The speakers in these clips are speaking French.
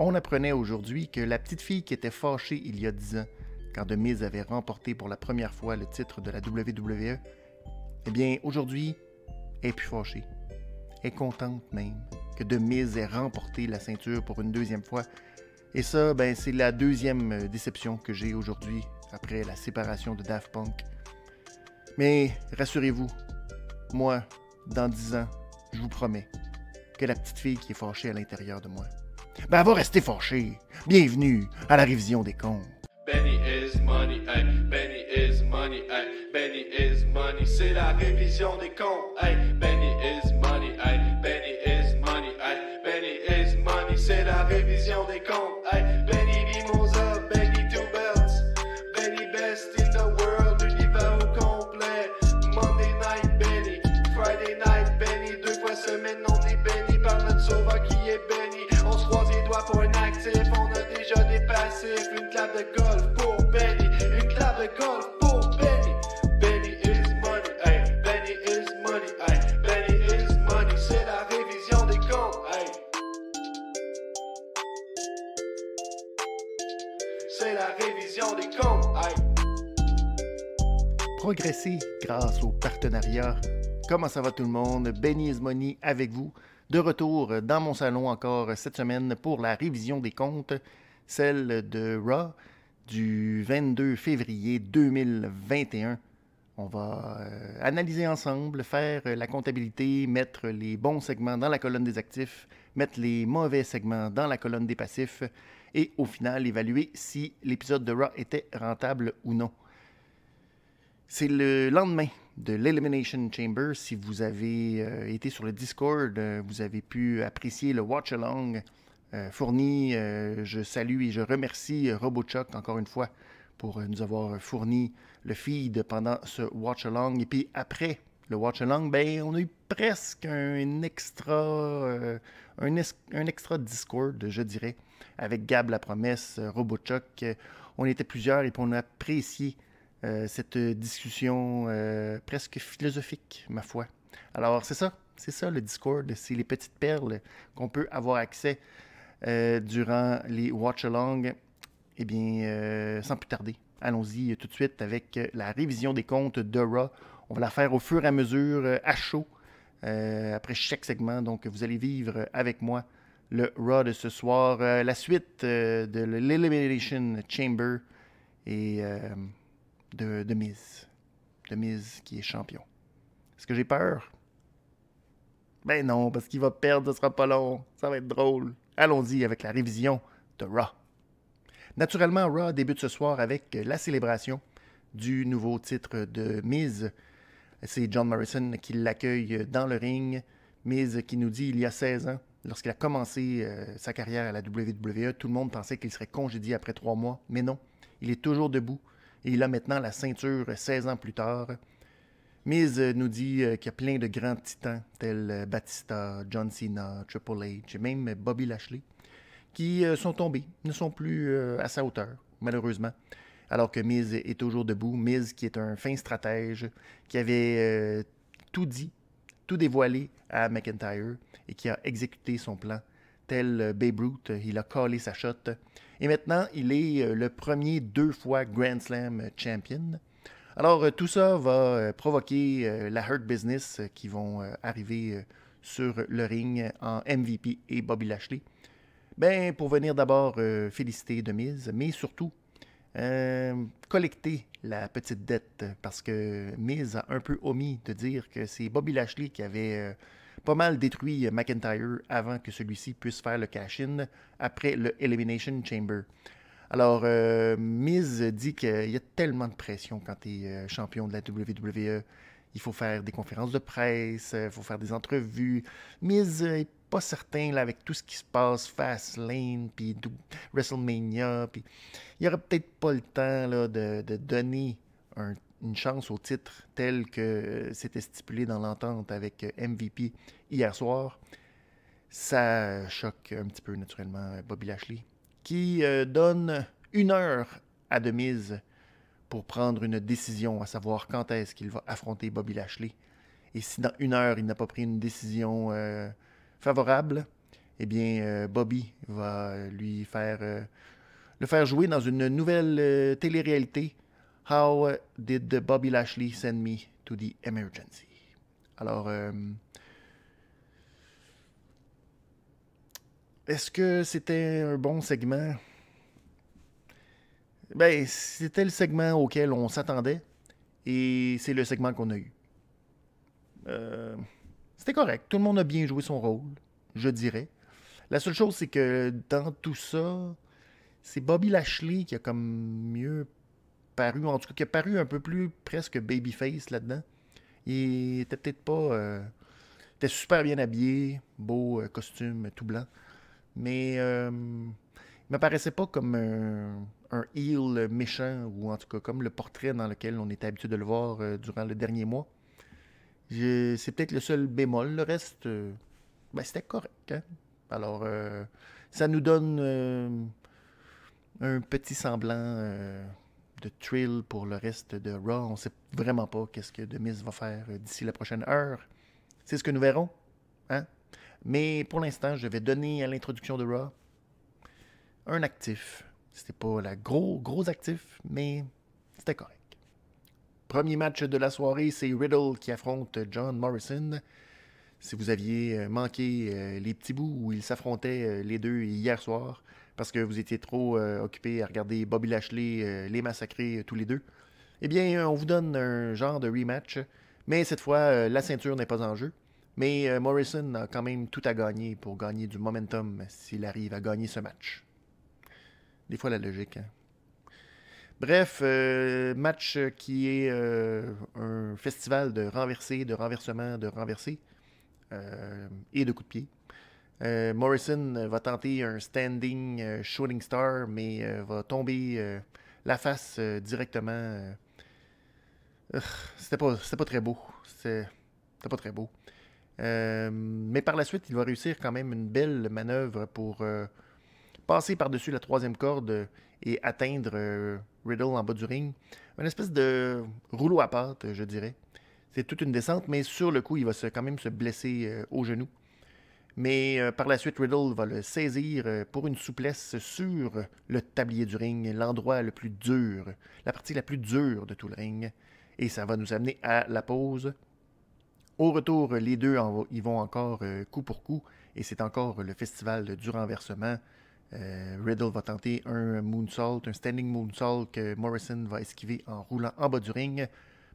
On apprenait aujourd'hui que la petite fille qui était fâchée il y a 10 ans, quand The Miz avait remporté pour la première fois le titre de la WWE, eh bien, aujourd'hui, elle est plus fâchée. Elle est contente même que The Miz ait remporté la ceinture pour une deuxième fois. Et ça, ben, c'est la deuxième déception que j'ai aujourd'hui, après la séparation de Daft Punk. Mais rassurez-vous, moi, dans 10 ans, je vous promets que la petite fille qui est fâchée à l'intérieur de moi, ben elle va rester fâchée. Bienvenue à la révision des comptes. Benny is money, ay, Benny is money, ay, Benny is money, c'est la révision des comptes, ay, Benny is money, ay, Benny is money, ay, Benny is money, c'est la révision des comptes, ay, Benny Mimosa, Benny Two Belts, Benny best in the world, l'univers au complet, Monday night Benny, Friday night Benny, 2 fois semaine on est béni par notre sauveur qui est béni, on se croise les doigts pour un actif, on a déjà des passifs, une clave de golf pour Benny, une clave de golf pour Benny, Benny is money, ay, Benny is money, ay, Benny is money, c'est la révision des comptes, ay. C'est la révision des comptes, ay. Progresser grâce au partenariat. Comment ça va tout le monde? Benny is Money avec vous. De retour dans mon salon encore cette semaine pour la révision des comptes, celle de Raw du 22 février 2021. On va analyser ensemble, faire la comptabilité, mettre les bons segments dans la colonne des actifs, mettre les mauvais segments dans la colonne des passifs et au final évaluer si l'épisode de Raw était rentable ou non. C'est le lendemain de l'Elimination Chamber. Si vous avez été sur le Discord, vous avez pu apprécier le watch-along fourni. Je salue et je remercie RoboChuck encore une fois pour nous avoir fourni le feed pendant ce watch-along. Et puis après le watch-along, ben, on a eu presque un extra Discord, je dirais, avec Gab la promesse, RoboChuck. On était plusieurs et puis on a apprécié cette discussion presque philosophique, ma foi. Alors, c'est ça le Discord, c'est les petites perles qu'on peut avoir accès durant les watch-alongs. Eh bien, sans plus tarder, allons-y tout de suite avec la révision des comptes de Raw. On va la faire au fur et à mesure, à chaud, après chaque segment. Donc, vous allez vivre avec moi le Raw de ce soir, la suite de l'Elimination Chamber et de Miz. De Miz qui est champion. Est-ce que j'ai peur? Ben non, parce qu'il va perdre, ce sera pas long. Ça va être drôle. Allons-y avec la révision de Raw. Naturellement, Raw débute ce soir avec la célébration du nouveau titre de Miz. C'est John Morrison qui l'accueille dans le ring. Miz qui nous dit il y a 16 ans, lorsqu'il a commencé sa carrière à la WWE, tout le monde pensait qu'il serait congédié après 3 mois. Mais non, il est toujours debout. Et il a maintenant la ceinture 16 ans plus tard. Miz nous dit qu'il y a plein de grands titans, tels Batista, John Cena, Triple H et même Bobby Lashley, qui sont tombés, ne sont plus à sa hauteur, malheureusement. Alors que Miz est toujours debout. Miz qui est un fin stratège, qui avait tout dit, tout dévoilé à McIntyre et qui a exécuté son plan. Tel Babe Ruth, il a collé sa shot. Et maintenant, il est le premier 2 fois Grand Slam Champion. Alors, tout ça va provoquer la Hurt Business qui vont arriver sur le ring en MVP et Bobby Lashley. Ben, pour venir d'abord féliciter The Miz, mais surtout collecter la petite dette parce que Miz a un peu omis de dire que c'est Bobby Lashley qui avait pas mal détruit McIntyre avant que celui-ci puisse faire le cash-in après le Elimination Chamber. Alors, Miz dit qu'il y a tellement de pression quand tu es champion de la WWE. Il faut faire des conférences de presse, il faut faire des entrevues. Miz n'est pas certain là, avec tout ce qui se passe, Fastlane, puis WrestleMania. Puis il n'y aurait peut-être pas le temps là, de donner une chance au titre tel que c'était stipulé dans l'entente avec MVP hier soir. Ça choque un petit peu naturellement Bobby Lashley, qui donne 1 heure à The Miz pour prendre une décision, à savoir quand est-ce qu'il va affronter Bobby Lashley. Et si dans 1 heure, il n'a pas pris une décision favorable, eh bien, Bobby va lui le faire jouer dans une nouvelle télé-réalité. How did Bobby Lashley send me to the emergency? Alors, est-ce que c'était un bon segment? Ben, c'était le segment auquel on s'attendait et c'est le segment qu'on a eu. C'était correct. Tout le monde a bien joué son rôle, je dirais. La seule chose, c'est que dans tout ça, c'est Bobby Lashley qui a comme mieux paru, en tout cas qui a paru un peu plus presque babyface là-dedans. Il était peut-être pas... il était super bien habillé, beau costume tout blanc. Mais il m'apparaissait pas comme un heel méchant, ou en tout cas comme le portrait dans lequel on était habitué de le voir durant le dernier mois. C'est peut-être le seul bémol. Le reste, ben, c'était correct. Hein? Alors, ça nous donne un petit semblant de thrill pour le reste de Raw. On ne sait vraiment pas qu'est-ce que The Miz va faire d'ici la prochaine heure. C'est ce que nous verrons. Hein? Mais pour l'instant, je vais donner à l'introduction de Raw un actif. C'était pas la gros actif, mais c'était correct. Premier match de la soirée, c'est Riddle qui affronte John Morrison. Si vous aviez manqué les petits bouts où ils s'affrontaient les deux hier soir, parce que vous étiez trop occupés à regarder Bobby Lashley les massacrer tous les deux, eh bien, on vous donne un genre de rematch, mais cette fois, la ceinture n'est pas en jeu. Mais Morrison a quand même tout à gagner pour gagner du momentum s'il arrive à gagner ce match. Des fois, la logique, hein? Bref, match qui est un festival de renversés, de renversements, de renversés et de coups de pied. Morrison va tenter un standing shooting star, mais va tomber la face directement. C'était pas très beau. C'était pas très beau. Mais par la suite, il va réussir quand même une belle manœuvre pour passer par-dessus la troisième corde et atteindre Riddle en bas du ring. Une espèce de rouleau à pâte, je dirais. C'est toute une descente, mais sur le coup, il va quand même se blesser au genou. Mais par la suite, Riddle va le saisir pour une souplesse sur le tablier du ring, l'endroit le plus dur, la partie la plus dure de tout le ring. Et ça va nous amener à la pause. Au retour, les deux ils vont encore coup pour coup, et c'est encore le festival du renversement. Riddle va tenter un moonsault, un standing moonsault que Morrison va esquiver en roulant en bas du ring,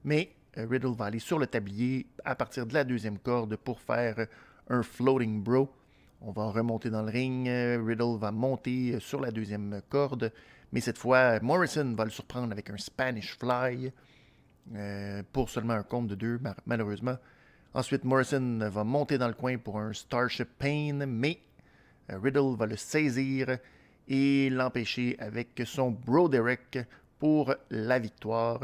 mais Riddle va aller sur le tablier à partir de la deuxième corde pour faire un floating bro. On va remonter dans le ring, Riddle va monter sur la deuxième corde, mais cette fois, Morrison va le surprendre avec un Spanish Fly pour seulement un compte de 2, malheureusement. Ensuite, Morrison va monter dans le coin pour un Starship Pain, mais Riddle va le saisir et l'empêcher avec son Bro Derek pour la victoire.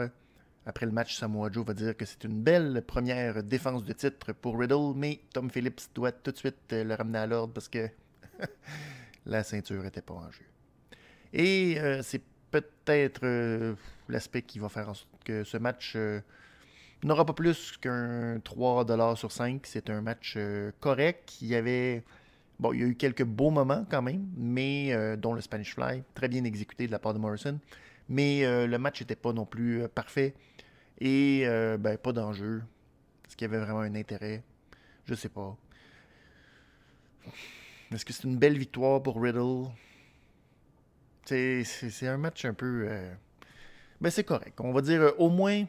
Après le match, Samoa Joe va dire que c'est une belle première défense de titre pour Riddle, mais Tom Phillips doit tout de suite le ramener à l'ordre parce que la ceinture n'était pas en jeu. Et c'est peut-être l'aspect qui va faire en sorte que ce match n'aura pas plus qu'un 3$ sur 5. C'est un match correct. Il y a eu quelques beaux moments quand même, mais dont le Spanish Fly, très bien exécuté de la part de Morrison. Mais le match n'était pas non plus parfait. Et pas d'enjeu. Est-ce qu'il y avait vraiment un intérêt? Je sais pas. Est-ce que c'est une belle victoire pour Riddle? C'est un match un peu... c'est correct. On va dire au moins,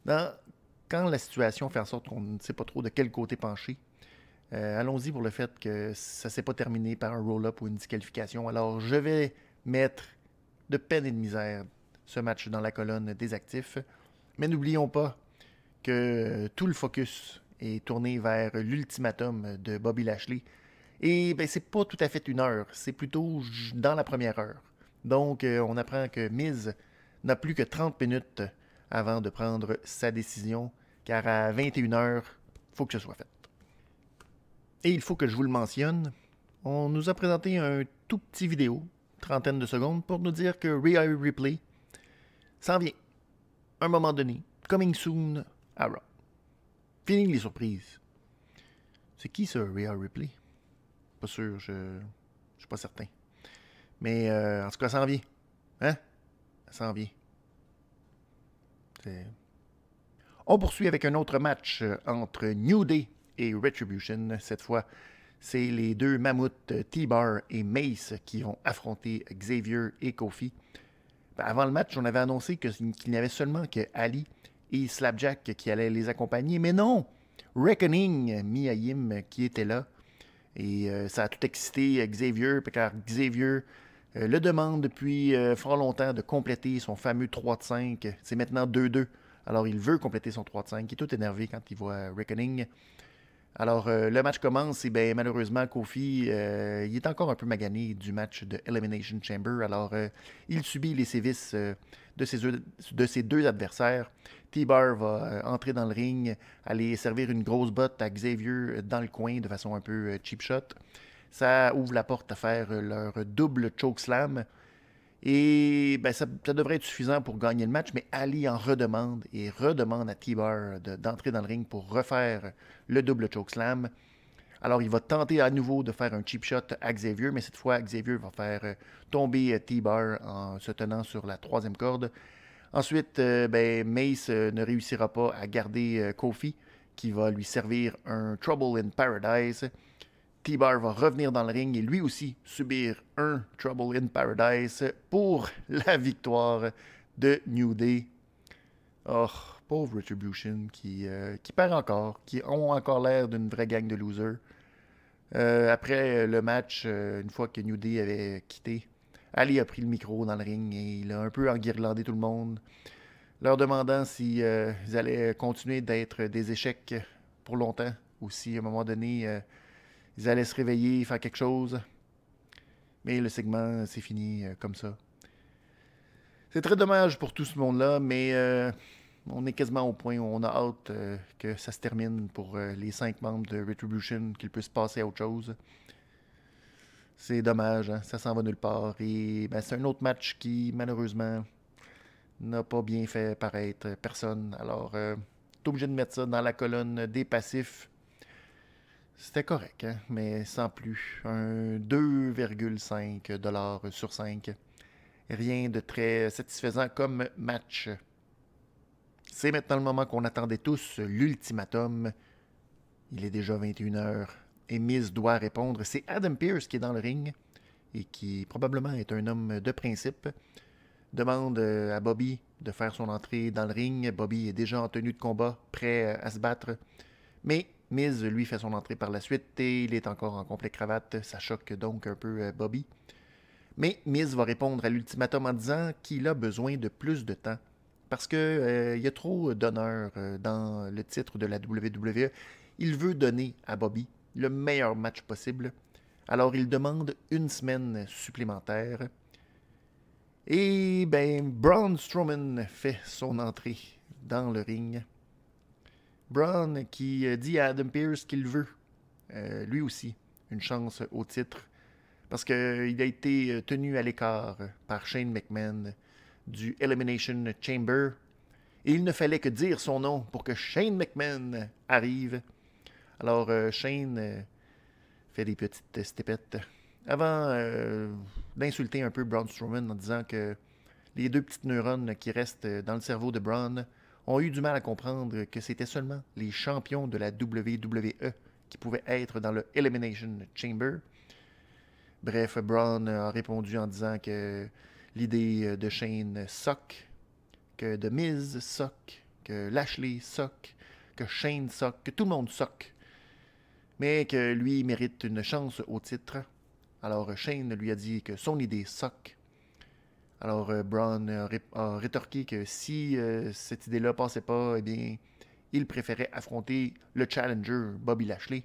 quand la situation fait en sorte qu'on ne sait pas trop de quel côté pencher, allons-y pour le fait que ça ne s'est pas terminé par un roll-up ou une disqualification. Alors, je vais mettre de peine et de misère ce match dans la colonne des actifs. Mais n'oublions pas que tout le focus est tourné vers l'ultimatum de Bobby Lashley. Et c'est pas tout à fait une heure, c'est plutôt dans la première heure. Donc, on apprend que Miz n'a plus que 30 minutes avant de prendre sa décision, car à 21h, il faut que ce soit fait. Et il faut que je vous le mentionne, on nous a présenté un tout petit vidéo, trentaine de secondes, pour nous dire que Rhea Ripley s'en vient. À un moment donné, coming soon à Raw. Fini les surprises. C'est qui ça, Rhea Ripley? Pas sûr, je suis pas certain. Mais en tout cas, ça en vient. Hein? Ça en vient. On poursuit avec un autre match entre New Day et Retribution. Cette fois, c'est les deux mammouths T-Bar et Mace qui vont affronter Xavier et Kofi. Avant le match, on avait annoncé qu'il n'y avait seulement que Ali et Slapjack qui allaient les accompagner. Mais non! Reckoning, Miyahim, qui était là. Et ça a tout excité Xavier, car Xavier le demande depuis fort longtemps de compléter son fameux 3 de 5. C'est maintenant 2-2. Alors, il veut compléter son 3 de 5. Il est tout énervé quand il voit Reckoning. Alors, le match commence et bien, malheureusement, Kofi, il est encore un peu magané du match de Elimination Chamber. Alors, il subit les sévices de ses deux adversaires. T-Bar va entrer dans le ring, aller servir une grosse botte à Xavier dans le coin de façon un peu cheap shot. Ça ouvre la porte à faire leur double chokeslam. Et ben, ça devrait être suffisant pour gagner le match, mais Ali en redemande et redemande à T-Bar d'entrer dans le ring pour refaire le double chokeslam. Alors, il va tenter à nouveau de faire un cheap shot à Xavier, mais cette fois, Xavier va faire tomber T-Bar en se tenant sur la 3e corde. Ensuite, Mace ne réussira pas à garder Kofi, qui va lui servir un Trouble in Paradise. T-Bar va revenir dans le ring et lui aussi subir un Trouble in Paradise pour la victoire de New Day. Oh, pauvre Retribution qui perd encore, qui ont encore l'air d'une vraie gang de losers. Après le match, une fois que New Day avait quitté, Ali a pris le micro dans le ring et il a un peu enguirlandé tout le monde, leur demandant s'ils allaient continuer d'être des échecs pour longtemps ou si à un moment donné, ils allaient se réveiller, faire quelque chose. Mais le segment, c'est fini comme ça. C'est très dommage pour tout ce monde-là, mais on est quasiment au point où on a hâte que ça se termine pour les 5 membres de Retribution, qu'ils puissent passer à autre chose. C'est dommage, hein? Ça s'en va nulle part. Et ben, c'est un autre match qui, malheureusement, n'a pas bien fait paraître personne. Alors, t'es obligé de mettre ça dans la colonne des passifs. C'était correct, hein? Mais sans plus. Un 2,5$ sur 5. Rien de très satisfaisant comme match. C'est maintenant le moment qu'on attendait tous, l'ultimatum. Il est déjà 21h et Miz doit répondre. C'est Adam Pearce qui est dans le ring et qui probablement est un homme de principe. Demande à Bobby de faire son entrée dans le ring. Bobby est déjà en tenue de combat, prêt à se battre. Mais Miz, lui, fait son entrée par la suite et il est encore en complet cravate. Ça choque donc un peu Bobby. Mais Miz va répondre à l'ultimatum en disant qu'il a besoin de plus de temps. Parce qu'il y a trop d'honneur dans le titre de la WWE. Il veut donner à Bobby le meilleur match possible. Alors il demande une semaine supplémentaire. Et ben, Braun Strowman fait son entrée dans le ring. Braun qui dit à Adam Pearce qu'il veut, lui aussi, une chance au titre. Parce qu'il a été tenu à l'écart par Shane McMahon du Elimination Chamber. Et il ne fallait que dire son nom pour que Shane McMahon arrive. Alors Shane fait des petites stepettes avant d'insulter un peu Braun Strowman en disant que les 2 petites neurones qui restent dans le cerveau de Braun ont eu du mal à comprendre que c'était seulement les champions de la WWE qui pouvaient être dans le Elimination Chamber. Bref, Braun a répondu en disant que l'idée de Shane suck, que The Miz suck, que Lashley suck, que Shane suck, que tout le monde suck, mais que lui mérite une chance au titre. Alors Shane lui a dit que son idée suck. Alors Braun a rétorqué que si cette idée-là passait pas, eh bien, il préférait affronter le challenger Bobby Lashley.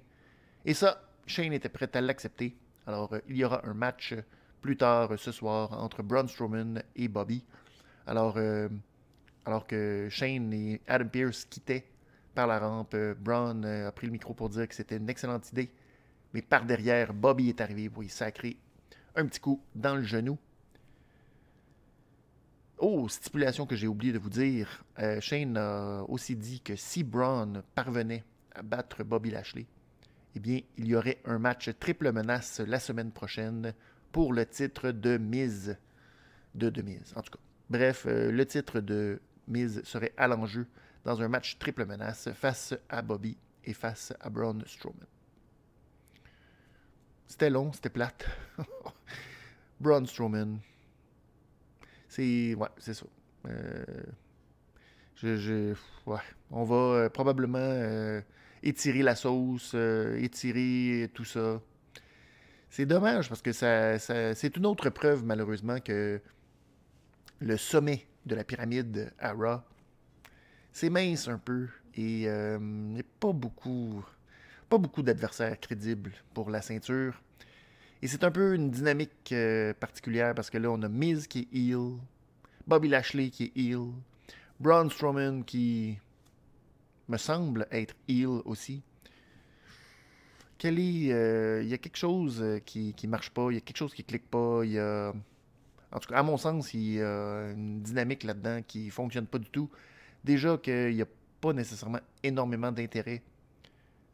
Et ça, Shane était prêt à l'accepter. Alors il y aura un match plus tard ce soir entre Braun Strowman et Bobby. Alors que Shane et Adam Pearce quittaient par la rampe, Braun a pris le micro pour dire que c'était une excellente idée. Mais par derrière, Bobby est arrivé pour y sacrer un petit coup dans le genou. Oh, stipulation que j'ai oublié de vous dire. Shane a aussi dit que si Braun parvenait à battre Bobby Lashley, eh bien, il y aurait un match triple menace la semaine prochaine pour le titre de Miz. De Miz, en tout cas. Bref, le titre de Miz serait à l'enjeu dans un match triple menace face à Bobby et face à Braun Strowman. C'était long, c'était plate. Braun Strowman. Ouais, c'est ça. Ouais. On va probablement étirer la sauce, étirer tout ça. C'est dommage parce que c'est une autre preuve, malheureusement, que le sommet de la pyramide à Raw, c'est mince un peu et il n'y a pas beaucoup d'adversaires crédibles pour la ceinture. Et c'est un peu une dynamique particulière parce que là, on a Miz qui est heel, Bobby Lashley qui est heel, Braun Strowman qui me semble être heel aussi. Il y a quelque chose qui marche pas, il y a quelque chose qui clique pas, il y a... En tout cas, à mon sens, il y a une dynamique là-dedans qui fonctionne pas du tout. Déjà qu'il n'y a pas nécessairement énormément d'intérêt,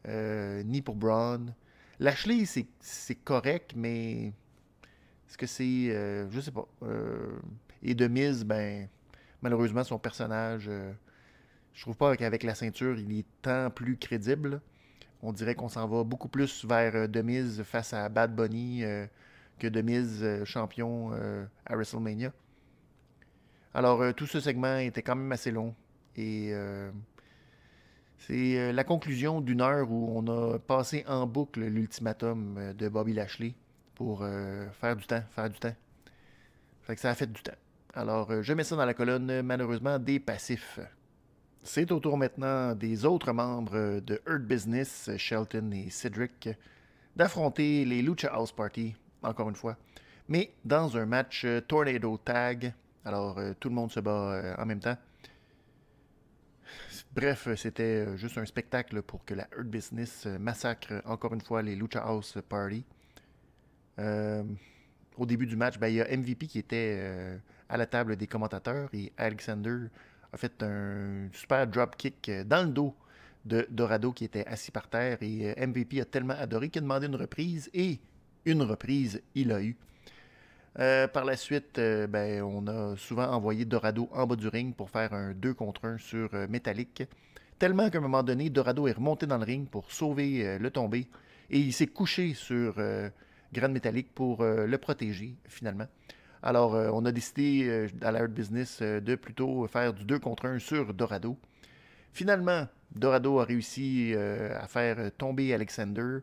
ni pour Braun. Lashley, c'est correct, mais est-ce que c'est... je sais pas. Et de Miz, ben, malheureusement, son personnage, je trouve pas qu'avec la ceinture, il est tant plus crédible. On dirait qu'on s'en va beaucoup plus vers The Miz face à Bad Bunny que The Miz champion à WrestleMania. Alors, tout ce segment était quand même assez long. Et c'est la conclusion d'une heure où on a passé en boucle l'ultimatum de Bobby Lashley pour faire du temps. Fait que ça a fait du temps. Alors, je mets ça dans la colonne, malheureusement, des passifs. C'est au tour maintenant des autres membres de Hurt Business, Shelton et Cedric, d'affronter les Lucha House Party, encore une fois, mais dans un match Tornado Tag. Alors, tout le monde se bat en même temps. Bref, c'était juste un spectacle pour que la Hurt Business massacre encore une fois les Lucha House Party. Au début du match, ben, il y a MVP qui était à la table des commentateurs et Alexander a fait un super dropkick dans le dos de Dorado qui était assis par terre et MVP a tellement adoré qu'il a demandé une reprise et une reprise, il a eu. Par la suite, ben, on a souvent envoyé Dorado en bas du ring pour faire un 2 contre 1 sur Metallic. Tellement qu'à un moment donné, Dorado est remonté dans le ring pour sauver le tombé et il s'est couché sur Grand Metallic pour le protéger finalement. Alors, on a décidé à la Hurt Business de plutôt faire du 2 contre 1 sur Dorado. Finalement, Dorado a réussi à faire tomber Alexander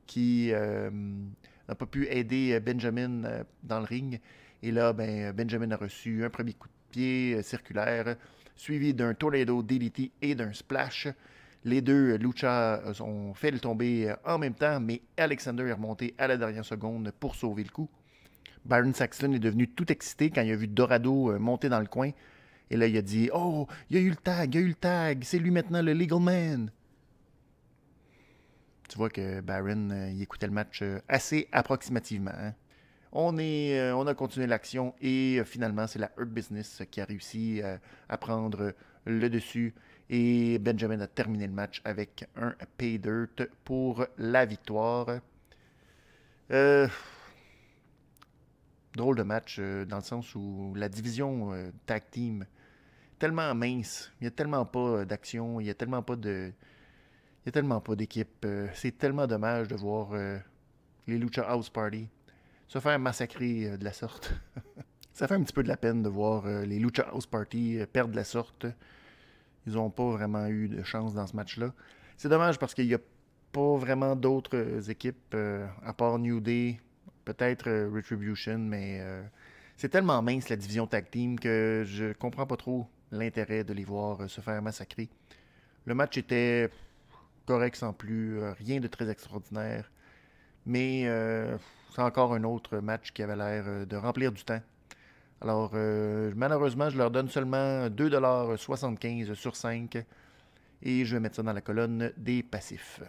qui n'a pas pu aider Benjamin dans le ring. Et là, ben, Benjamin a reçu un premier coup de pied circulaire, suivi d'un Tornado DDT et d'un Splash. Les deux Lucha ont fait le tomber en même temps, mais Alexander est remonté à la dernière seconde pour sauver le coup. Byron Saxton est devenu tout excité quand il a vu Dorado monter dans le coin. Et là, il a dit « Oh, il y a eu le tag, c'est lui maintenant le Legal Man ». Tu vois que Byron, il écoutait le match assez approximativement. Hein? On a continué l'action et finalement, c'est la Hurt Business qui a réussi à prendre le dessus. Et Benjamin a terminé le match avec un pay dirt pour la victoire. Drôle de match dans le sens où la division tag team est tellement mince. Il n'y a tellement pas d'action, il n'y a tellement pas d'équipe. C'est tellement dommage de voir les Lucha House Party se faire massacrer de la sorte. Ça fait un petit peu de la peine de voir les Lucha House Party perdre de la sorte. Ils n'ont pas vraiment eu de chance dans ce match-là. C'est dommage parce qu'il n'y a pas vraiment d'autres équipes à part New Day, peut-être Retribution, mais c'est tellement mince la division tag team que je comprends pas trop l'intérêt de les voir se faire massacrer. Le match était correct sans plus, rien de très extraordinaire, mais c'est encore un autre match qui avait l'air de remplir du temps. Alors, malheureusement, je leur donne seulement 2,75$ sur 5 et je vais mettre ça dans la colonne des passifs.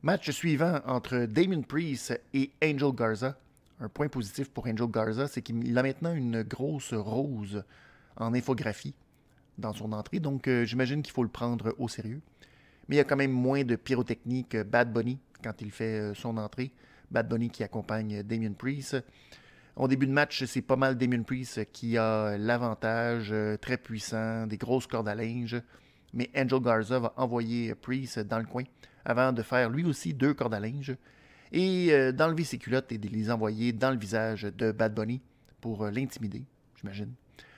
Match suivant entre Damien Priest et Angel Garza. Un point positif pour Angel Garza, c'est qu'il a maintenant une grosse rose en infographie dans son entrée, donc j'imagine qu'il faut le prendre au sérieux. Mais il y a quand même moins de pyrotechnie que Bad Bunny quand il fait son entrée. Bad Bunny qui accompagne Damien Priest. Au début de match, c'est pas mal Damien Priest qui a l'avantage, très puissant, des grosses cordes à linge. Mais Angel Garza va envoyer Priest dans le coin avant de faire lui aussi 2 cordes à linge et d'enlever ses culottes et de les envoyer dans le visage de Bad Bunny pour l'intimider, j'imagine.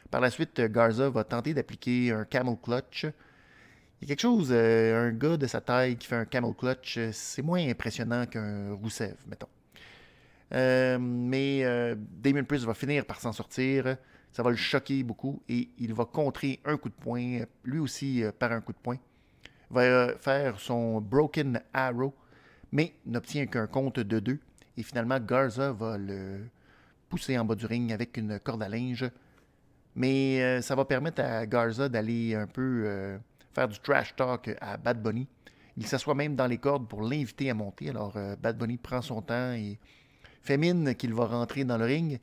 Par la suite, Garza va tenter d'appliquer un camel clutch. Il y a quelque chose, un gars de sa taille qui fait un camel clutch, c'est moins impressionnant qu'un Rousseff, mettons. Mais Damien Priest va finir par s'en sortir. Ça va le choquer beaucoup et il va contrer un coup de poing, lui aussi par un coup de poing. Il va faire son Broken Arrow, mais n'obtient qu'un compte de 2. Et finalement, Garza va le pousser en bas du ring avec une corde à linge. Mais ça va permettre à Garza d'aller un peu faire du trash talk à Bad Bunny. Il s'assoit même dans les cordes pour l'inviter à monter. Alors Bad Bunny prend son temps et fait mine qu'il va rentrer dans le ring.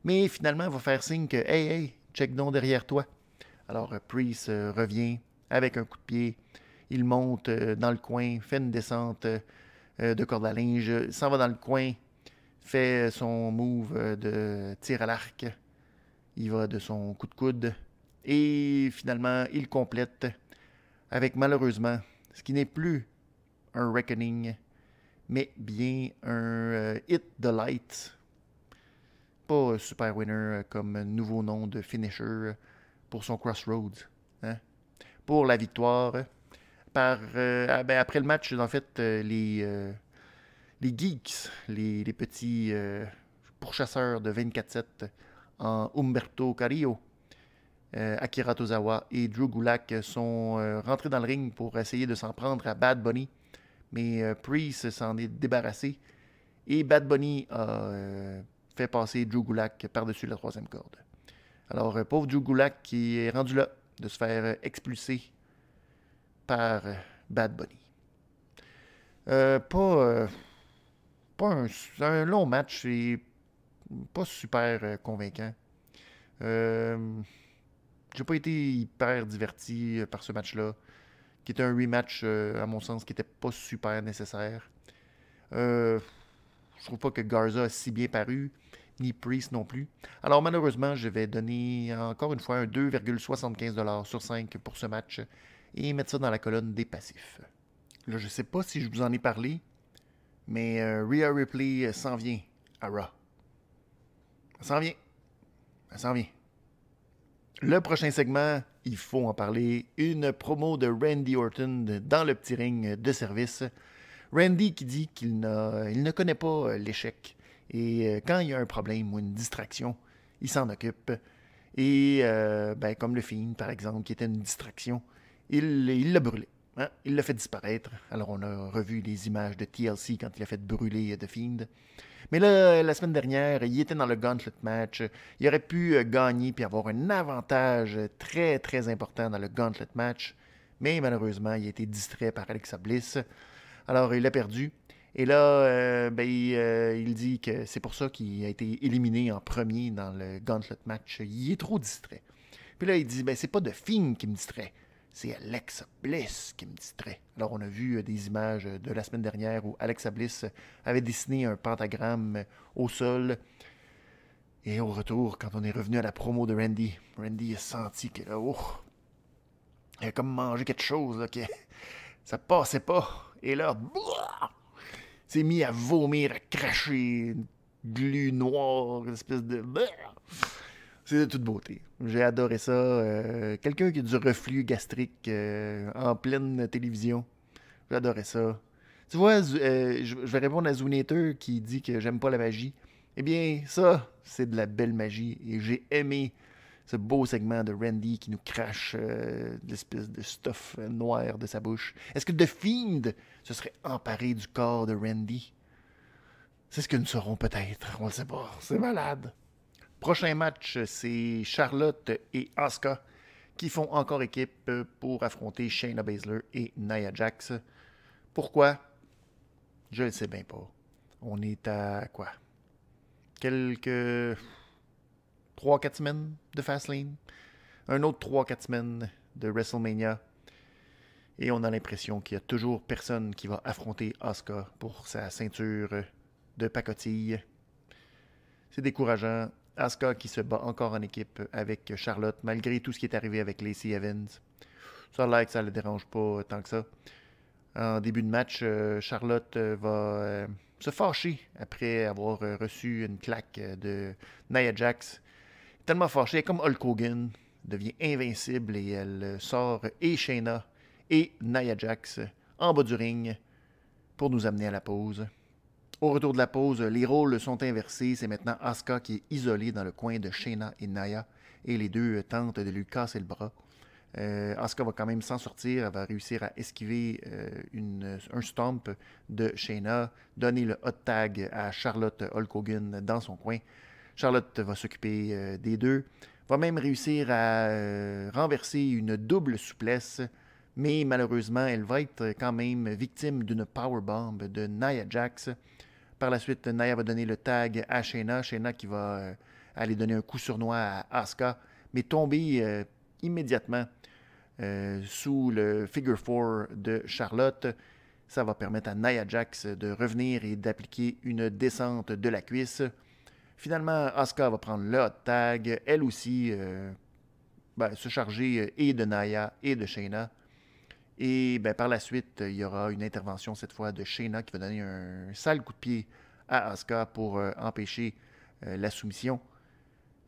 Mais finalement, il va faire signe que « Hey, hey, check donc derrière toi ». Alors Priest revient avec un coup de pied. Il monte dans le coin, fait une descente de corde à linge, s'en va dans le coin, fait son move de tir à l'arc. Il va de son coup de coude. Et finalement, il complète avec malheureusement ce qui n'est plus un Reckoning, mais bien un Hit the Light. Pas Super Winner comme nouveau nom de finisher pour son Crossroads. Hein? Pour la victoire. Après le match, en fait, les geeks, les petits pourchasseurs de 24/7 en Humberto Carrillo, Akira Tozawa et Drew Gulak sont rentrés dans le ring pour essayer de s'en prendre à Bad Bunny. Mais Priest s'en est débarrassé et Bad Bunny a fait passer Drew Gulak par-dessus la 3e corde. Alors, pauvre Drew Gulak qui est rendu là de se faire expulser par Bad Bunny. Pas un long match et pas super convaincant. J'ai pas été hyper diverti par ce match-là, qui était un rematch, à mon sens, qui était pas super nécessaire. Je trouve pas que Garza a si bien paru, ni Priest non plus. Alors malheureusement, je vais donner encore une fois un 2,75$ sur 5 pour ce match et mettre ça dans la colonne des passifs. Là, je sais pas si je vous en ai parlé, mais Rhea Ripley s'en vient à Raw. Elle s'en vient. Elle s'en vient. Le prochain segment, il faut en parler, une promo de Randy Orton dans le petit ring de service. Randy qui dit qu'il ne connaît pas l'échec. Et quand il y a un problème ou une distraction, il s'en occupe. Et comme le Fiend, par exemple, qui était une distraction, il l'a brûlé. Hein? Il l'a fait disparaître. Alors on a revu les images de TLC quand il a fait brûler The Fiend. Mais là, la semaine dernière, il était dans le Gauntlet match. Il aurait pu gagner puis avoir un avantage très, très important dans le Gauntlet match. Mais malheureusement, il a été distrait par Alexa Bliss. Alors, il a perdu. Et là, il dit que c'est pour ça qu'il a été éliminé en premier dans le Gauntlet match. Il est trop distrait. Puis là, il dit, c'est pas The Fiend qui me distrait. C'est Alexa Bliss qui me distrait. Alors, on a vu des images de la semaine dernière où Alexa Bliss avait dessiné un pentagramme au sol. Et au retour, quand on est revenu à la promo de Randy, Randy a senti que là, il a comme mangé quelque chose, là, que ça passait pas. Et là, s'est mis à vomir, à cracher, une glu noire, une espèce de... C'est de toute beauté. J'ai adoré ça. Quelqu'un qui a du reflux gastrique en pleine télévision. J'ai adoré ça. Tu vois, je vais répondre à Zoonator qui dit que j'aime pas la magie. Eh bien, ça, c'est de la belle magie. Et j'ai aimé ce beau segment de Randy qui nous crache l'espèce de stuff noir de sa bouche. Est-ce que The Fiend se serait emparé du corps de Randy? C'est ce que nous saurons peut-être. On le sait pas. C'est malade. Prochain match, c'est Charlotte et Asuka qui font encore équipe pour affronter Shayna Baszler et Nia Jax. Pourquoi? Je ne sais bien pas. On est à quoi? Quelques 3-4 semaines de Fastlane. Un autre 3-4 semaines de WrestleMania. Et on a l'impression qu'il n'y a toujours personne qui va affronter Asuka pour sa ceinture de pacotille. C'est décourageant. Asuka qui se bat encore en équipe avec Charlotte, malgré tout ce qui est arrivé avec Lacey Evans. Ça a l'air que ça ne le dérange pas tant que ça. En début de match, Charlotte va se fâcher après avoir reçu une claque de Nia Jax. Tellement fâchée, elle est comme Hulk Hogan, devient invincible et elle sort et Shayna et Nia Jax en bas du ring pour nous amener à la pause. Au retour de la pause, les rôles sont inversés. C'est maintenant Asuka qui est isolée dans le coin de Shayna et Nia et les deux tentent de lui casser le bras. Asuka va quand même s'en sortir. Elle va réussir à esquiver un stomp de Shayna, donner le hot tag à Charlotte Hulk Hogan dans son coin. Charlotte va s'occuper des deux. Va même réussir à renverser une double souplesse. Mais malheureusement, elle va être quand même victime d'une powerbomb de Nia Jax. Par la suite, Nia va donner le tag à Shayna. Shayna qui va aller donner un coup sournois à Asuka, mais tomber immédiatement sous le figure 4 de Charlotte. Ça va permettre à Nia Jax de revenir et d'appliquer une descente de la cuisse. Finalement, Asuka va prendre le hot tag. Elle aussi se charger et de Nia et de Shayna. Et par la suite, il y aura une intervention cette fois de Shayna qui va donner un sale coup de pied à Asuka pour empêcher la soumission.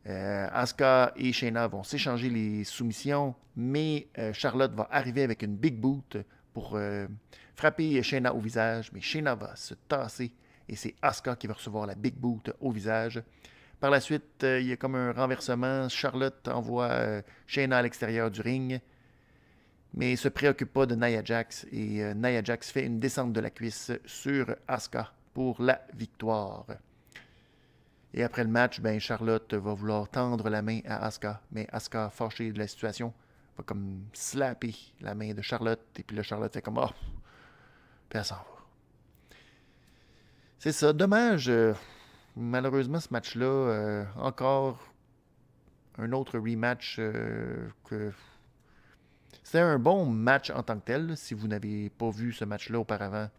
Asuka et Shayna vont s'échanger les soumissions, mais Charlotte va arriver avec une big boot pour frapper Shayna au visage, mais Shayna va se tasser et c'est Asuka qui va recevoir la big boot au visage. Par la suite, il y a comme un renversement. Charlotte envoie Shayna à l'extérieur du ring, mais ne se préoccupe pas de Nia Jax et Nia Jax fait une descente de la cuisse sur Asuka pour la victoire. Et après le match, Charlotte va vouloir tendre la main à Asuka, mais Asuka, fâchée de la situation, va comme slapper la main de Charlotte, et puis là, Charlotte fait comme « Oh! » Puis elle s'en va. C'est ça, dommage. Malheureusement, ce match-là, encore un autre rematch que... C'était un bon match en tant que tel. Si vous n'avez pas vu ce match-là auparavant,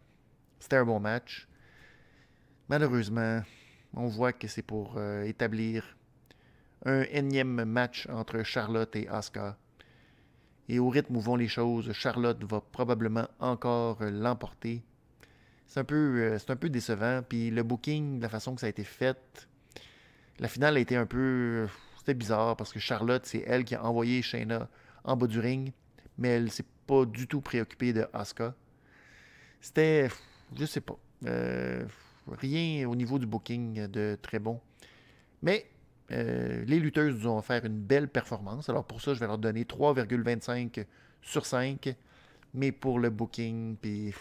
c'était un bon match. Malheureusement, on voit que c'est pour établir un énième match entre Charlotte et Asuka. Et au rythme où vont les choses, Charlotte va probablement encore l'emporter. C'est un peu décevant. Puis le booking, la façon que ça a été fait, la finale a été un peu... C'était bizarre parce que Charlotte, c'est elle qui a envoyé Shayna en bas du ring. Mais elle ne s'est pas du tout préoccupée de Asuka. C'était, je sais pas, rien au niveau du booking de très bon. Mais les lutteuses nous ont offert une belle performance. Alors pour ça, je vais leur donner 3,25 sur 5. Mais pour le booking, puis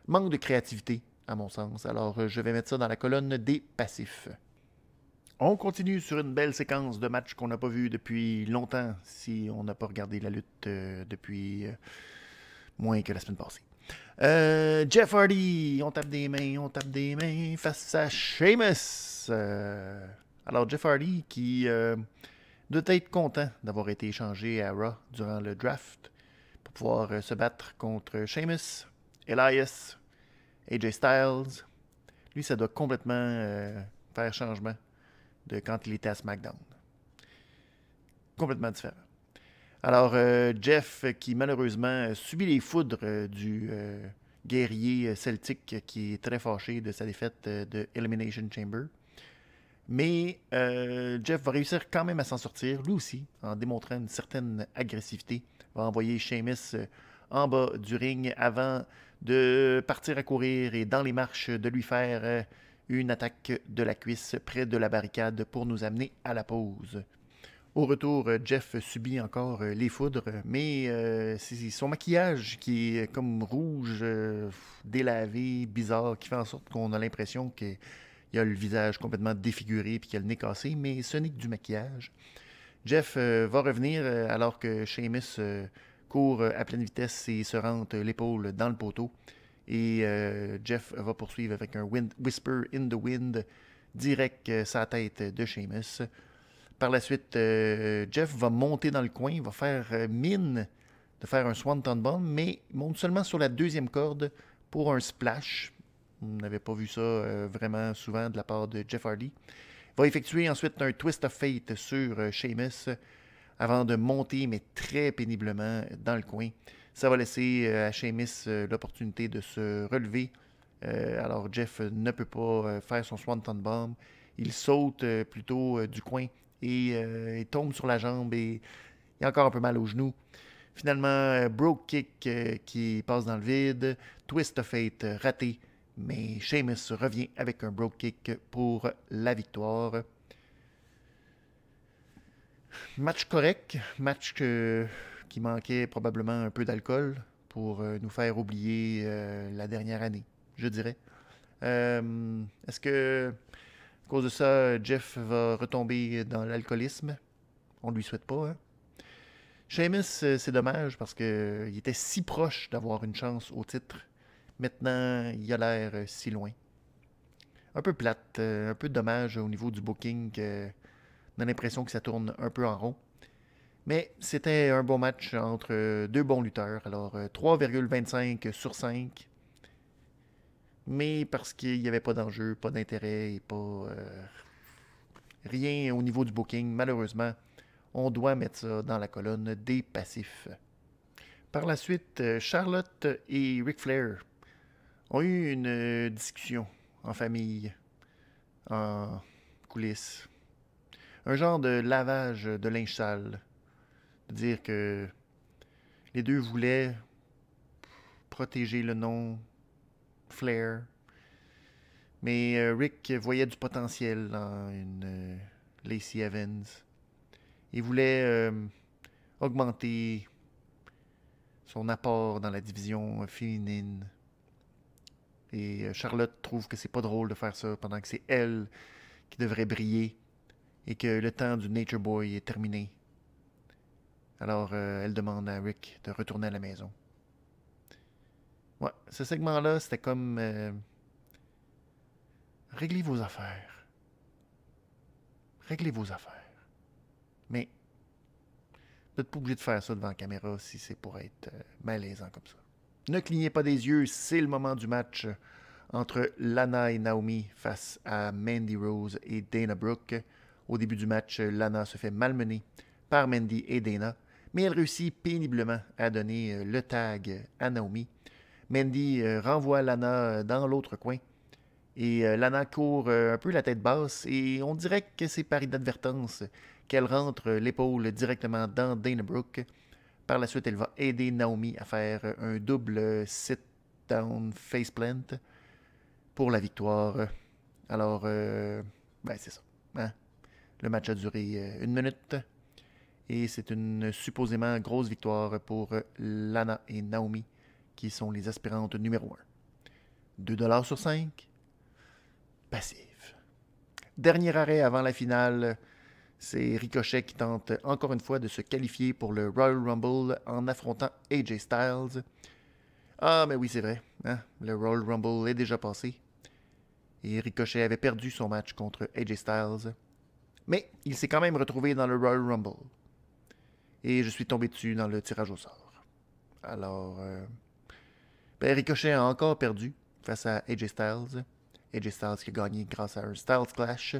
manque de créativité, à mon sens. Alors je vais mettre ça dans la colonne des passifs. On continue sur une belle séquence de matchs qu'on n'a pas vu depuis longtemps, si on n'a pas regardé la lutte depuis moins que la semaine passée. Jeff Hardy, on tape des mains face à Sheamus. Alors Jeff Hardy qui doit être content d'avoir été échangé à Raw durant le draft pour pouvoir se battre contre Sheamus, Elias, AJ Styles. Lui, ça doit complètement faire changement de quand il était à SmackDown. Complètement différent. Alors, Jeff, qui malheureusement subit les foudres du guerrier celtique qui est très fâché de sa défaite de Elimination Chamber. Mais Jeff va réussir quand même à s'en sortir, lui aussi, en démontrant une certaine agressivité. Il va envoyer Sheamus en bas du ring avant de partir à courir et dans les marches de lui faire une attaque de la cuisse près de la barricade pour nous amener à la pause. Au retour, Jeff subit encore les foudres, mais c'est son maquillage qui est comme rouge, délavé, bizarre, qui fait en sorte qu'on a l'impression qu'il a le visage complètement défiguré et qu'il a le nez cassé, mais ce n'est que du maquillage. Jeff va revenir alors que Sheamus court à pleine vitesse et se rentre l'épaule dans le poteau. Et Jeff va poursuivre avec un Whisper in the Wind direct sa tête de Sheamus. Par la suite, Jeff va monter dans le coin, va faire mine de faire un Swanton Bomb, mais il monte seulement sur la deuxième corde pour un splash. On n'avait pas vu ça vraiment souvent de la part de Jeff Hardy. Il va effectuer ensuite un Twist of Fate sur Sheamus avant de monter, mais très péniblement, dans le coin. Ça va laisser à Sheamus l'opportunité de se relever. Alors Jeff ne peut pas faire son Swanton Bomb. Il saute plutôt du coin et il tombe sur la jambe et il a encore un peu mal au genou. Finalement, Brogue Kick qui passe dans le vide. Twist of Fate raté. Mais Sheamus revient avec un Brogue Kick pour la victoire. Match correct. Match qui manquait probablement un peu d'alcool pour nous faire oublier la dernière année, je dirais. Est-ce que, à cause de ça, Jeff va retomber dans l'alcoolisme? On ne lui souhaite pas, hein? Sheamus, c'est dommage parce qu'il était si proche d'avoir une chance au titre. Maintenant, il a l'air si loin. Un peu plate, un peu dommage au niveau du booking. On a l'impression que ça tourne un peu en rond. Mais c'était un bon match entre deux bons lutteurs. Alors, 3,25 sur 5. Mais parce qu'il n'y avait pas d'enjeu, pas d'intérêt et pas rien au niveau du booking, malheureusement, on doit mettre ça dans la colonne des passifs. Par la suite, Charlotte et Ric Flair ont eu une discussion en famille, en coulisses. Un genre de lavage de linge sale. Dire que les deux voulaient protéger le nom Flair. Mais Rick voyait du potentiel dans une Lacey Evans. Il voulait augmenter son apport dans la division féminine. Et Charlotte trouve que c'est pas drôle de faire ça pendant que c'est elle qui devrait briller et que le temps du Nature Boy est terminé. Alors elle demande à Rick de retourner à la maison. Ouais, ce segment-là, c'était comme réglez vos affaires. Réglez vos affaires. Mais vous n'êtes pas obligé de faire ça devant la caméra si c'est pour être malaisant comme ça. Ne clignez pas des yeux, c'est le moment du match entre Lana et Naomi face à Mandy Rose et Dana Brooke. Au début du match, Lana se fait malmener par Mandy et Dana, mais elle réussit péniblement à donner le tag à Naomi. Mandy renvoie Lana dans l'autre coin et Lana court un peu la tête basse et on dirait que c'est par inadvertance qu'elle rentre l'épaule directement dans Dana Brooke. Par la suite, elle va aider Naomi à faire un double sit-down faceplant pour la victoire. Alors, c'est ça. Hein? Le match a duré 1 minute et c'est une supposément grosse victoire pour Lana et Naomi qui sont les aspirantes numéro 1. 2$ sur 5. Passif. Dernier arrêt avant la finale. C'est Ricochet qui tente encore une fois de se qualifier pour le Royal Rumble en affrontant AJ Styles. Ah, mais oui, c'est vrai. Hein? Le Royal Rumble est déjà passé. Et Ricochet avait perdu son match contre AJ Styles. Mais il s'est quand même retrouvé dans le Royal Rumble. Et je suis tombé dessus dans le tirage au sort. Alors, Ricochet a encore perdu face à AJ Styles. AJ Styles qui a gagné grâce à un Styles Clash.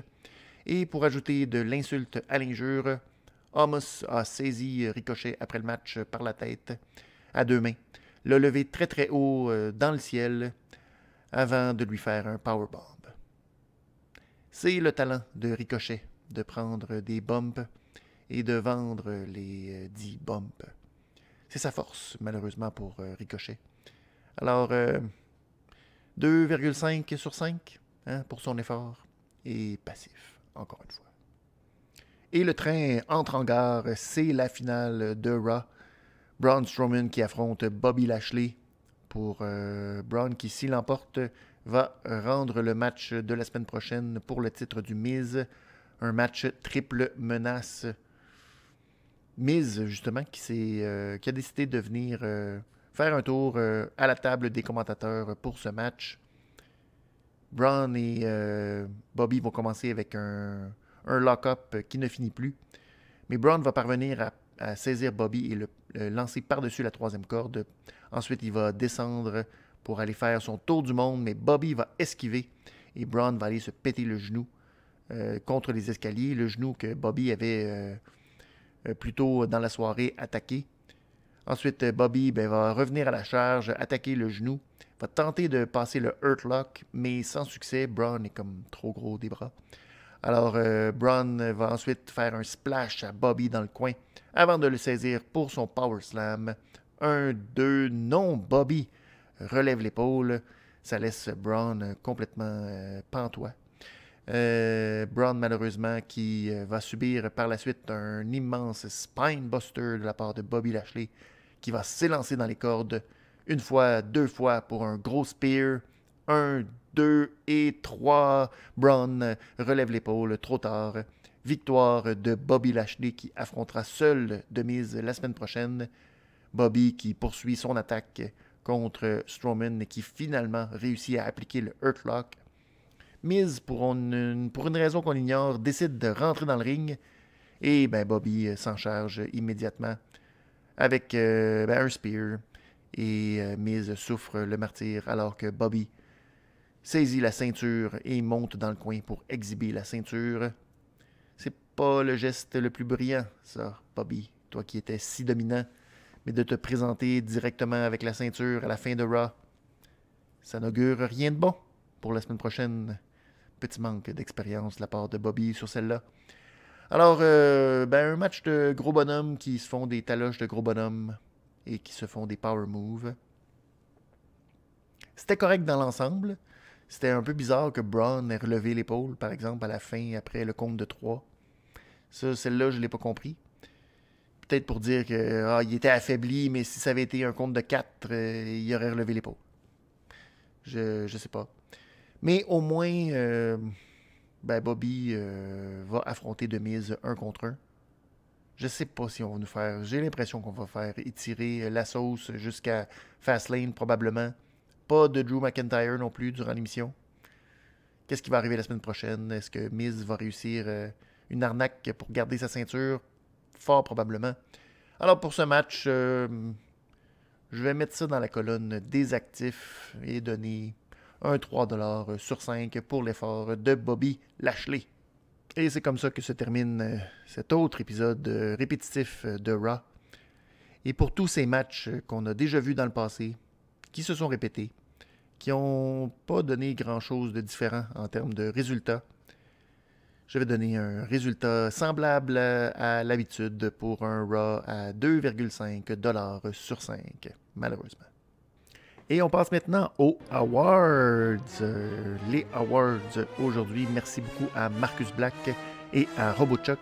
Et pour ajouter de l'insulte à l'injure, Omos a saisi Ricochet après le match par la tête, à 2 mains, l'a levé très très haut dans le ciel avant de lui faire un powerbomb. C'est le talent de Ricochet de prendre des bumps et de vendre les dits bumps. C'est sa force, malheureusement, pour Ricochet. Alors, 2,5 sur 5 hein, pour son effort et passif. Encore une fois. Et le train entre en gare. C'est la finale de Raw. Braun Strowman qui affronte Bobby Lashley. Pour Braun qui, s'il l'emporte, va rendre le match de la semaine prochaine pour le titre du Miz. Un match triple menace. Miz, justement, qui a décidé de venir faire un tour à la table des commentateurs pour ce match. Braun et Bobby vont commencer avec un lock-up qui ne finit plus. Mais Braun va parvenir à saisir Bobby et lancer par-dessus la troisième corde. Ensuite, il va descendre pour aller faire son tour du monde, mais Bobby va esquiver et Braun va aller se péter le genou contre les escaliers, le genou que Bobby avait plus tôt dans la soirée attaqué. Ensuite, Bobby va revenir à la charge, attaquer le genou, va tenter de passer le Hurt Lock, mais sans succès. Braun est comme trop gros des bras. Alors, Braun va ensuite faire un splash à Bobby dans le coin avant de le saisir pour son Power Slam. 1, 2, non, Bobby relève l'épaule. Ça laisse Braun complètement pantois. Braun, malheureusement, qui va subir par la suite un immense Spinebuster de la part de Bobby Lashley, qui va s'élancer dans les cordes une fois, deux fois pour un gros spear. 1, 2 et 3. Braun relève l'épaule trop tard. Victoire de Bobby Lashley qui affrontera seul The Miz la semaine prochaine. Bobby qui poursuit son attaque contre Strowman et qui finalement réussit à appliquer le Hurt Lock. Miz, pour une raison qu'on ignore, décide de rentrer dans le ring et Bobby s'en charge immédiatement avec un spear et Miz souffre le martyre alors que Bobby saisit la ceinture et monte dans le coin pour exhiber la ceinture. C'est pas le geste le plus brillant, ça, Bobby, toi qui étais si dominant, mais de te présenter directement avec la ceinture à la fin de Raw, ça n'augure rien de bon pour la semaine prochaine. Petit manque d'expérience de la part de Bobby sur celle-là. Alors, un match de gros bonhommes qui se font des taloches de gros bonhommes et qui se font des power moves. C'était correct dans l'ensemble. C'était un peu bizarre que Braun ait relevé l'épaule, par exemple, à la fin, après le compte de 3. Ça, celle-là, je ne l'ai pas compris. Peut-être pour dire qu'il était affaibli, mais si ça avait été un compte de 4, il aurait relevé l'épaule. Je sais pas. Mais au moins, Bobby va affronter The Miz 1 contre 1. Je sais pas si on va nous faire... J'ai l'impression qu'on va faire étirer la sauce jusqu'à Fastlane, probablement. Pas de Drew McIntyre non plus durant l'émission. Qu'est-ce qui va arriver la semaine prochaine? Est-ce que Miz va réussir une arnaque pour garder sa ceinture? Fort probablement. Alors pour ce match, je vais mettre ça dans la colonne des actifs et donner un 3$ sur 5 pour l'effort de Bobby Lashley. Et c'est comme ça que se termine cet autre épisode répétitif de Raw. Et pour tous ces matchs qu'on a déjà vus dans le passé, qui se sont répétés, qui n'ont pas donné grand-chose de différent en termes de résultats, je vais donner un résultat semblable à l'habitude pour un Raw à 2,5$ sur 5, malheureusement. Et on passe maintenant aux Awards. Les Awards aujourd'hui, merci beaucoup à Marcus Black et à RoboChuck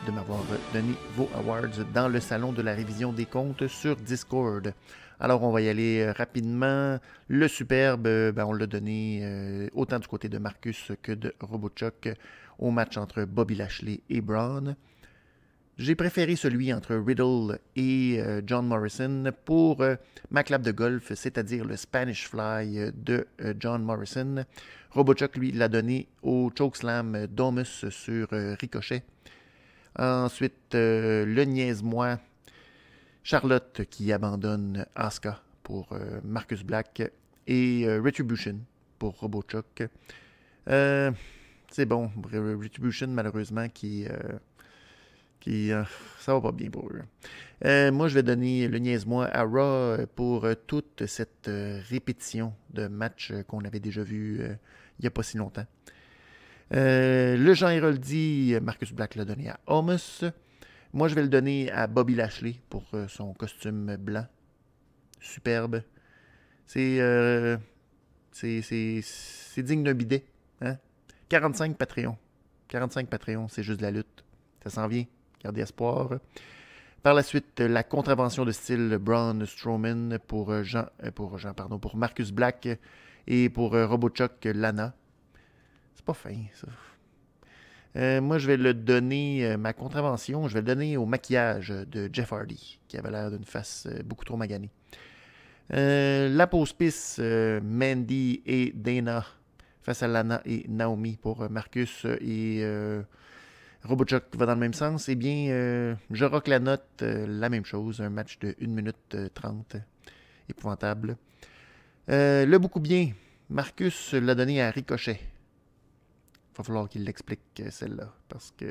de m'avoir donné vos Awards dans le salon de la révision des comptes sur Discord. Alors, on va y aller rapidement. Le superbe, on l'a donné autant du côté de Marcus que de RoboChuck au match entre Bobby Lashley et Braun. J'ai préféré celui entre Riddle et John Morrison pour ma clap de golf, c'est-à-dire le Spanish Fly de John Morrison. RoboChuck, lui, l'a donné au Chokeslam Domus sur Ricochet. Ensuite, le niaise-moi, Charlotte qui abandonne Asuka pour Marcus Black et Retribution pour RoboChuck. C'est bon, Retribution malheureusement qui ça va pas bien pour eux. Moi, je vais donner le niaise-moi à Raw pour toute cette répétition de matchs qu'on avait déjà vu il n'y a pas si longtemps. Le Jean Héroldi, Marcus Black l'a donné à Omos. Moi, je vais le donner à Bobby Lashley pour son costume blanc. Superbe. C'est digne d'un bidet. Hein? 45 Patreon. 45 Patreon, c'est juste de la lutte. Ça s'en vient. Gardez espoir. Par la suite, la contravention de style Braun Strowman pour Marcus Black et pour RoboChuck Lana. C'est pas fin, ça. Moi, je vais le donner, ma contravention, je vais le donner au maquillage de Jeff Hardy, qui avait l'air d'une face beaucoup trop maganée. La pause piste, Mandy et Dana face à Lana et Naomi pour Marcus et Robochuck va dans le même sens. Eh bien, je rock la note, la même chose. Un match de 1 minute 30. Épouvantable. Le beaucoup bien. Marcus l'a donné à Ricochet. Il va falloir qu'il l'explique, celle-là. Parce que,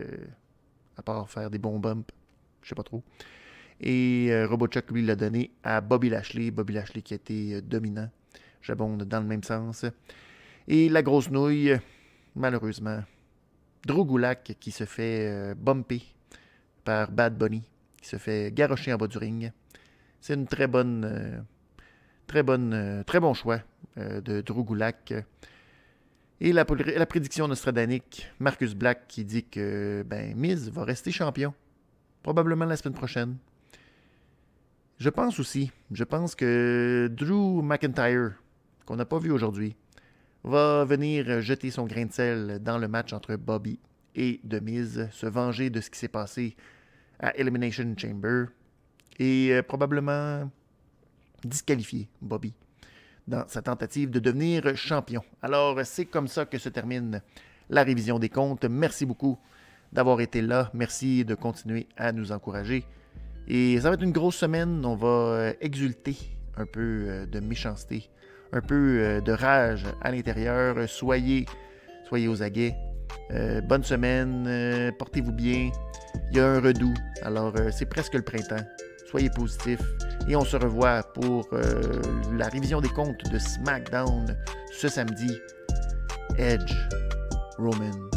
à part faire des bons bumps, je sais pas trop. Et Robochuck, lui, l'a donné à Bobby Lashley. Bobby Lashley qui a été dominant. J'abonde dans le même sens. Et la grosse nouille, malheureusement, Drew Gulak qui se fait bumper par Bad Bunny, qui se fait garrocher en bas du ring. C'est une très bon choix de Drew Gulak. Et la prédiction nostradanique, Marcus Black qui dit que Miz va rester champion, probablement la semaine prochaine. Je pense que Drew McIntyre, qu'on n'a pas vu aujourd'hui, va venir jeter son grain de sel dans le match entre Bobby et The Miz, se venger de ce qui s'est passé à Elimination Chamber et probablement disqualifier Bobby dans sa tentative de devenir champion. Alors, c'est comme ça que se termine la révision des comptes. Merci beaucoup d'avoir été là. Merci de continuer à nous encourager. Et ça va être une grosse semaine. On va exulter un peu de méchanceté, un peu de rage à l'intérieur. Soyez aux aguets. Bonne semaine. Portez-vous bien. Il y a un redout. Alors, c'est presque le printemps. Soyez positifs. Et on se revoit pour la révision des comptes de SmackDown ce samedi. Edge, Roman.